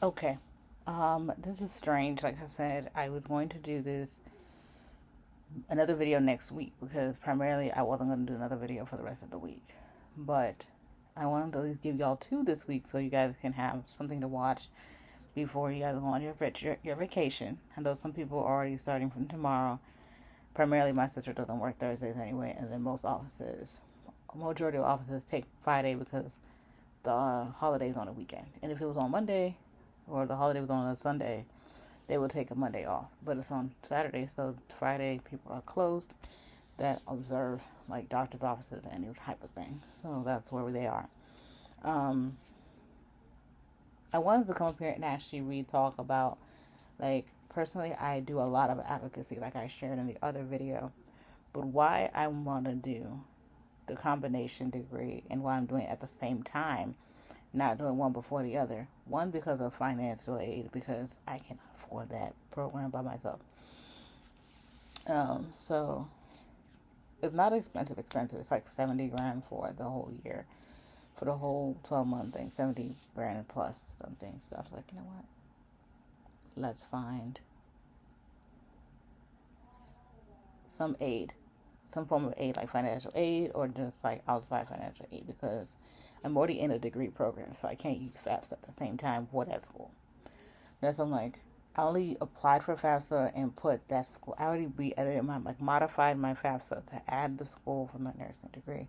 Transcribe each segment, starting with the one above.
Okay. This is strange. Like I said, I was going to do this another video next week because primarily I wasn't going to do another video for the rest of the week. But I wanted to at least give y'all two this week so you guys can have something to watch before you guys go on your vacation. I know some people are already starting from tomorrow. Primarily, my sister doesn't work Thursdays anyway, and then majority of offices take Friday because the holiday's on a weekend. And if it was on Monday, or the holiday was on a Sunday, they would take a Monday off. But it's on Saturday, so Friday people are closed that observe like doctor's offices and these type of things. So that's where they are. Um, I wanted to come up here and actually talk about, like, personally, I do a lot of advocacy, like I shared in the other video. But why I want to do the combination degree and why I'm doing it at the same time, not doing one before the other. One, because of financial aid, because I cannot afford that program by myself. So it's not expensive. It's like 70 grand for the whole year, for the whole 12-month thing. 70 grand plus something. So I was like, you know what? Let's find some aid, some form of aid, like financial aid or just like outside financial aid, because I'm already in a degree program, so I can't use FAFSA at the same time for that school. That's I'm like, I only applied for FAFSA and put that school. I already edited modified my FAFSA to add the school for my nursing degree,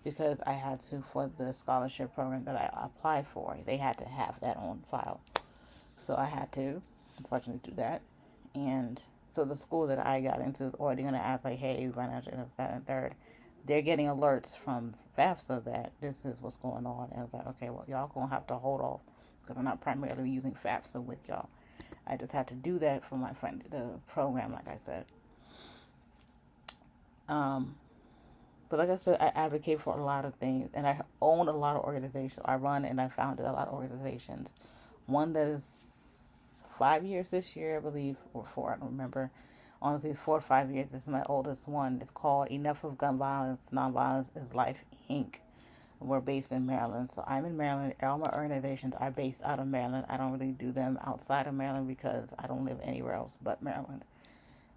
because I had to for the scholarship program that I applied for. They had to have that on file, so I had to, unfortunately, do that. And so the school that I got into is already going to ask, like, hey, financial this, that, and third. They're getting alerts from FAFSA that this is what's going on. And I was like, okay, well, y'all going to have to hold off because I'm not primarily using FAFSA with y'all. I just had to do that for my friend, the program, like I said. Um, but like I said, I advocate for a lot of things, and I own a lot of organizations. I run and I founded a lot of organizations. One that is 5 years this year, I believe, or four, I don't remember. Honestly, it's 4 or 5 years. It's my oldest one. It's called Enough of Gun Violence. Nonviolence is Life, Inc. We're based in Maryland. So I'm in Maryland. All my organizations are based out of Maryland. I don't really do them outside of Maryland because I don't live anywhere else but Maryland.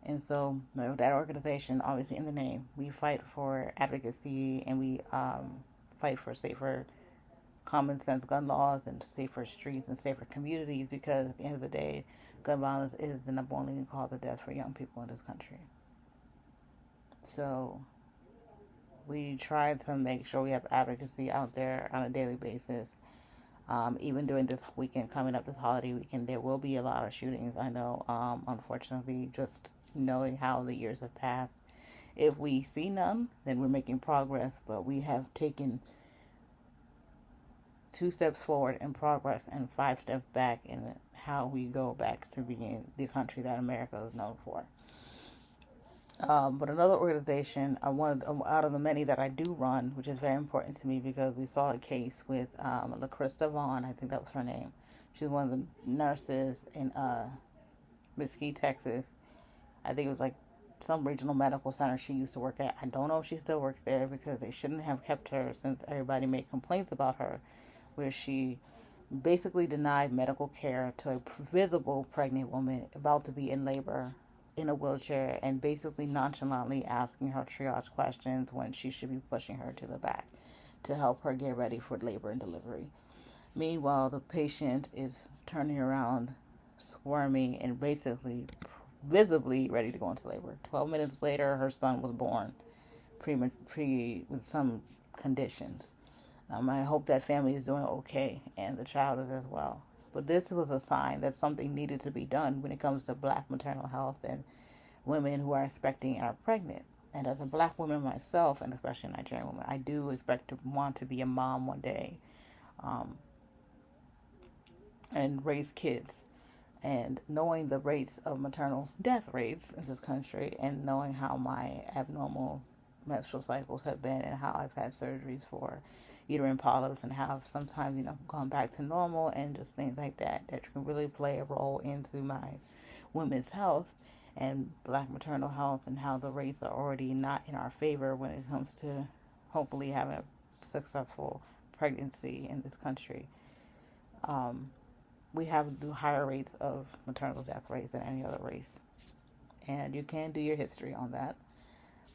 And so that organization, obviously in the name, we fight for advocacy, and we fight for safer common sense gun laws and safer streets and safer communities, because at the end of the day, gun violence is the number one leading cause of death for young people in this country. So we try to make sure we have advocacy out there on a daily basis. Even during this weekend coming up, this holiday weekend, there will be a lot of shootings. I know, unfortunately, just knowing how the years have passed. If we see none, then we're making progress, but we have taken 2 steps forward in progress and 5 steps back in how we go back to being the country that America is known for. But another organization, one out of the many that I do run, which is very important to me, because we saw a case with LaCrista Vaughn, I think that was her name. She was one of the nurses in Mesquite, Texas. I think it was like some regional medical center she used to work at. I don't know if she still works there, because they shouldn't have kept her, since everybody made complaints about her, where she basically denied medical care to a visible pregnant woman about to be in labor in a wheelchair, and basically nonchalantly asking her triage questions when she should be pushing her to the back to help her get ready for labor and delivery. Meanwhile, the patient is turning around, squirming, and basically visibly ready to go into labor. 12 minutes later, her son was born with some conditions. I hope that family is doing okay, and the child is as well. But this was a sign that something needed to be done when it comes to black maternal health and women who are expecting and are pregnant. And as a black woman myself, and especially a Nigerian woman, I do expect to want to be a mom one day, um, and raise kids. And knowing the rates of maternal death rates in this country, and knowing how my abnormal menstrual cycles have been, and how I've had surgeries for uterine polyps, and how sometimes, gone back to normal, and just things like that can really play a role into my women's health and black maternal health, and how the rates are already not in our favor when it comes to hopefully having a successful pregnancy in this country. we have the higher rates of maternal death rates than any other race. And you can do your history on that.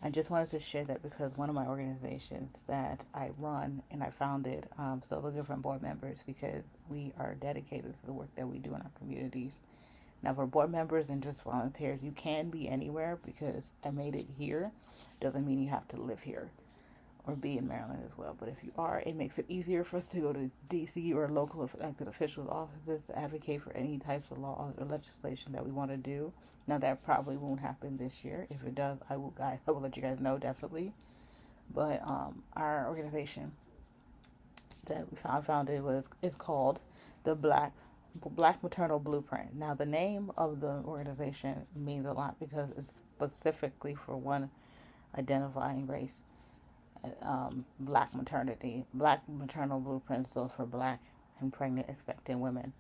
I just wanted to share that because one of my organizations that I run and I founded, still looking for board members because we are dedicated to the work that we do in our communities. Now, for board members and just volunteers, you can be anywhere because I made it here. Doesn't mean you have to live here or be in Maryland as well. But if you are, it makes it easier for us to go to DC or local elected officials' offices to advocate for any types of laws or legislation that we want to do. Now, that probably won't happen this year. If it does, I will let you guys know, definitely. But our organization that we founded is called the Black Maternal Blueprint. Now, the name of the organization means a lot because it's specifically for one identifying race. Black maternal blueprint stands for Black and pregnant expecting women,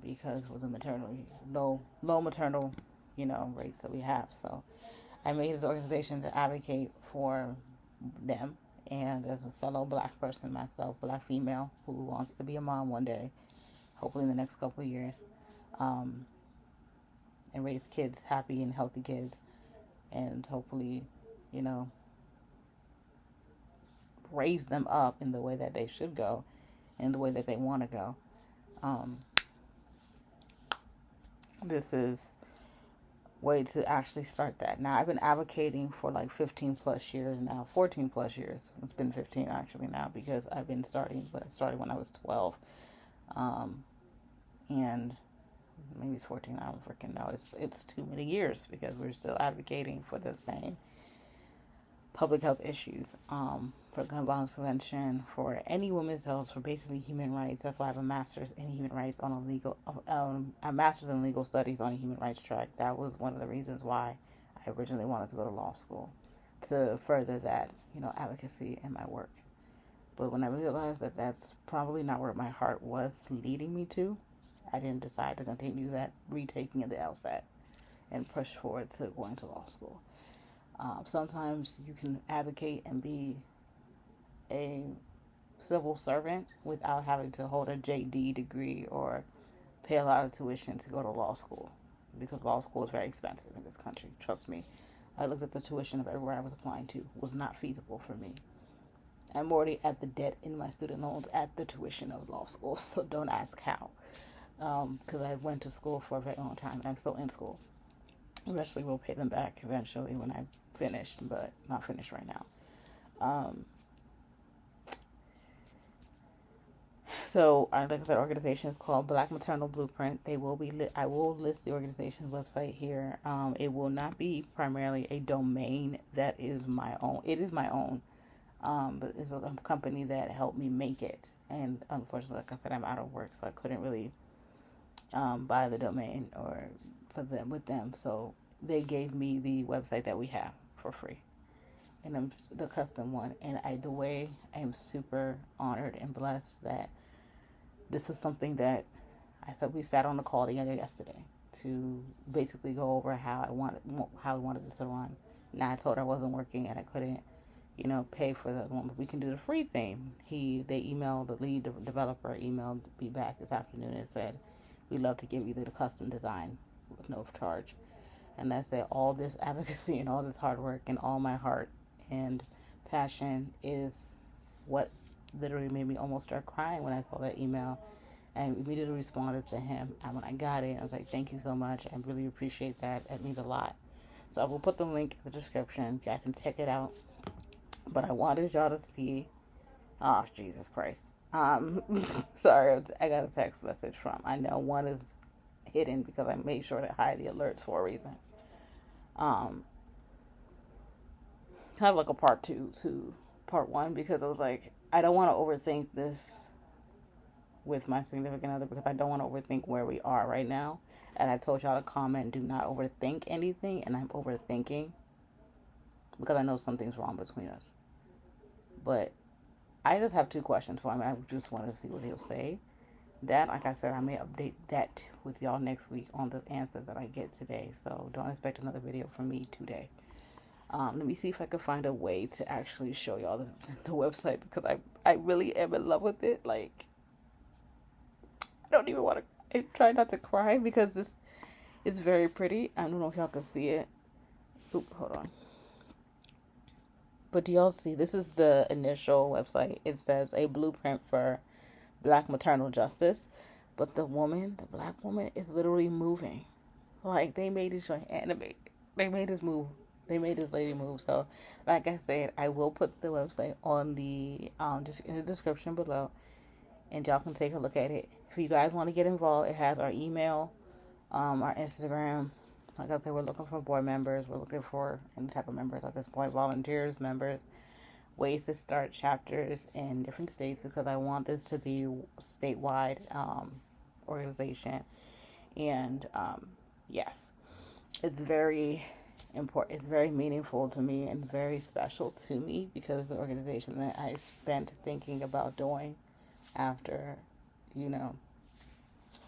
because with the low maternal, rates that we have. So I made this organization to advocate for them. And as a fellow Black person myself, Black female who wants to be a mom one day, hopefully in the next couple of years, and raise kids, happy and healthy kids, and hopefully, raise them up in the way that they should go, in the way that they want to go. This is way to actually start that. Now, I've been advocating for like 15 plus years now, 14 plus years. It's been 15 actually now because I've been but I started when I was 12. And maybe it's 14, I don't freaking know. It's too many years because we're still advocating for the same public health issues, for gun violence prevention, for any women's health, for basically human rights. That's why I have a master's in human rights a master's in legal studies on a human rights track. That was one of the reasons why I originally wanted to go to law school, to further that, advocacy in my work. But when I realized that that's probably not where my heart was leading me to, I didn't decide to continue that retaking of the LSAT and push forward to going to law school. Sometimes you can advocate and be a civil servant without having to hold a JD degree or pay a lot of tuition to go to law school, because law school is very expensive in this country. Trust me. I looked at the tuition of everywhere I was applying to. It was not feasible for me. I'm already at the debt in my student loans at the tuition of law school, so don't ask how. Because I went to school for a very long time and I'm still in school. Eventually we'll pay them back eventually when I'm finished, but not finished right now. So, like I said, organization is called Black Maternal Blueprint. I will list the organization's website here. It will not be primarily a domain that is my own. It is my own, but it's a company that helped me make it. And unfortunately, like I said, I'm out of work, so I couldn't really buy the domain or with them. So they gave me the website that we have for free, and I'm the custom one. And I am super honored and blessed that this was something that we sat on a call together yesterday to basically go over how we wanted this to run. Now I told her I wasn't working and I couldn't, pay for the other one, but we can do the free thing. The lead developer emailed me back this afternoon and said, we'd love to give you the custom design with no charge. And I said, all this advocacy and all this hard work and all my heart and passion is what literally made me almost start crying when I saw that email, and immediately responded to him. And when I got it, I was like, thank you so much. I really appreciate that. It means a lot. So I will put the link in the description. You guys can check it out. But I wanted y'all to see. Oh, Jesus Christ. Sorry, I got a text message I know one is hidden because I made sure to hide the alerts for a reason. Kind of like a part 2 to part 1, because I was like, I don't want to overthink this with my significant other, because I don't want to overthink where we are right now. And I told y'all to comment, do not overthink anything, and I'm overthinking because I know something's wrong between us. But I just have 2 questions for him. I just want to see what he'll say. That, like I said, I may update that with y'all next week on the answers that I get today. So don't expect another video from me today. Let me see if I can find a way to actually show y'all the website, because I really am in love with it. Like, don't even want to. I try not to cry because this is very pretty. I don't know if y'all can see it. Oop, hold on. But do y'all see? This is the initial website. It says a blueprint for Black maternal justice. But the black woman, is literally moving. Like, they made this joint animate. They made this move. They made this lady move. So, like I said, I will put the website on the just in the description below, and y'all can take a look at it. If you guys want to get involved, it has our email, our Instagram. Like I said, we're looking for board members. We're looking for any type of members at this point, volunteers, members, ways to start chapters in different states, because I want this to be statewide organization. And yes, it's very important. It's very meaningful to me and very special to me, because it's an organization that I spent thinking about doing after,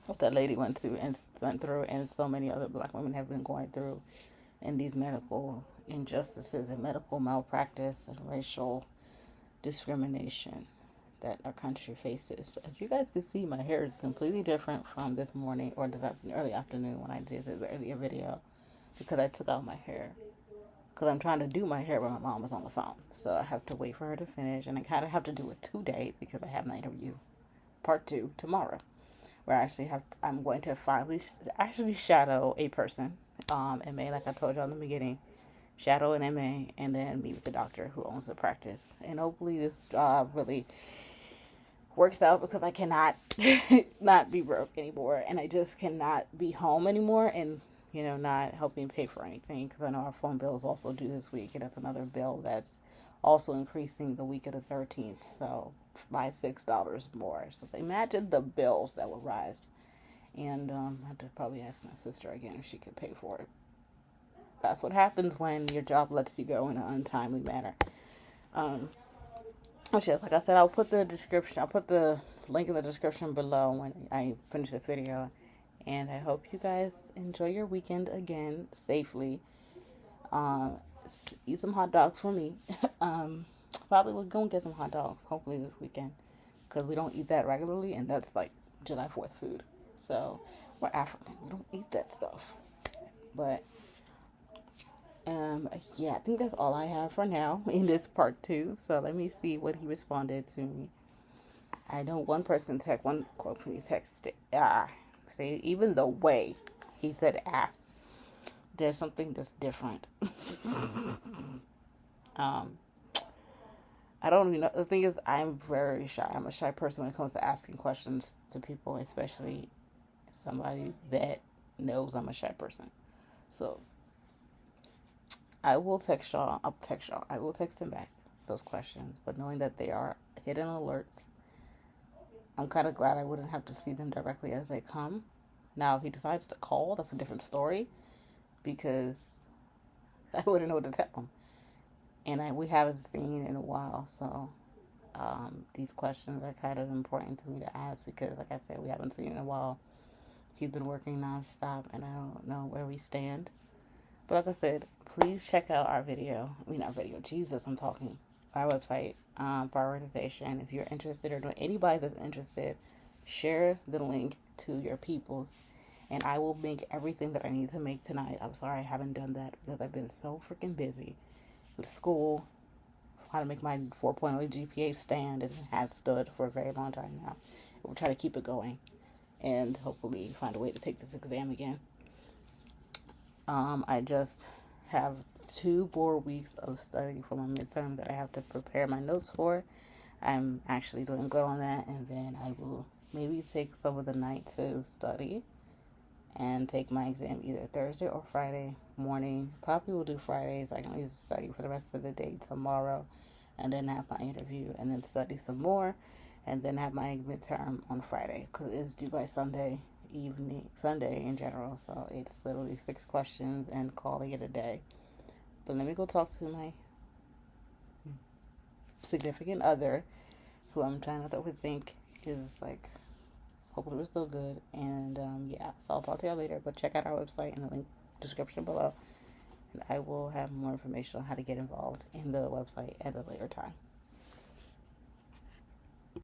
what that lady went through, and so many other black women have been going through, in these medical injustices and medical malpractice and racial discrimination that our country faces. As you guys can see, my hair is completely different from this morning or this early afternoon when I did the earlier video, because I took out my hair. Because I'm trying to do my hair while my mom was on the phone. So I have to wait for her to finish, and I kind of have to do it today because I have my interview part 2 tomorrow, where I'm going to finally shadow a person, MA, like I told you in the beginning, shadow an MA, and then meet with the doctor who owns the practice. And hopefully this really works out, because I cannot not be broke anymore, and I just cannot be home anymore and not helping pay for anything, because I know our phone bill is also due this week, and that's another bill that's also increasing the week of the 13th, so by $6 more. So imagine the bills that will rise. And I have to probably ask my sister again if she could pay for it. That's what happens when your job lets you go in an untimely manner. Yes, like I said, I'll put the link in the description below when I finish this video. And I hope you guys enjoy your weekend again safely. Eat some hot dogs for me. Probably we'll go and get some hot dogs, hopefully this weekend, because we don't eat that regularly, and that's like July 4th food. So we're African. We don't eat that stuff. But yeah, I think that's all I have for now in this part 2. So let me see what he responded to me. I know one company texted. See, even the way he said ask, there's something that's different. I don't even know. The thing is, I'm very shy. I'm a shy person when it comes to asking questions to people, especially somebody that knows I'm a shy person. So I will text y'all. I will text him back those questions, but knowing that they are hidden alerts, I'm kind of glad I wouldn't have to see them directly as they come. Now, if he decides to call, that's a different story, because I wouldn't know what to tell him. And we haven't seen in a while, so these questions are kind of important to me to ask, because, like I said, we haven't seen in a while. He's been working nonstop, and I don't know where we stand. But like I said, please check out our video. Our website, prioritization. If you're interested, or know anybody that's interested, share the link to your peoples, and I will make everything that I need to make tonight. I'm sorry I haven't done that, because I've been so freaking busy with school, how to make my 4.0 GPA stand, and it has stood for a very long time now. We'll try to keep it going, and hopefully find a way to take this exam again. I just have 2 more weeks of study for my midterm that I have to prepare my notes for. I'm actually doing good on that, and then I will maybe take some of the night to study and take my exam either Thursday or Friday morning. Probably will do Fridays. I can at least study for the rest of the day tomorrow, and then have my interview, and then study some more, and then have my midterm on Friday, because it's due by Sunday in general. So it's literally 6 questions and calling it a day. But let me go talk to my significant other, who I'm trying not to overthink, is like, hopefully we're still good. And yeah, so I'll talk to y'all later. But check out our website in the link description below, and I will have more information on how to get involved in the website at a later time.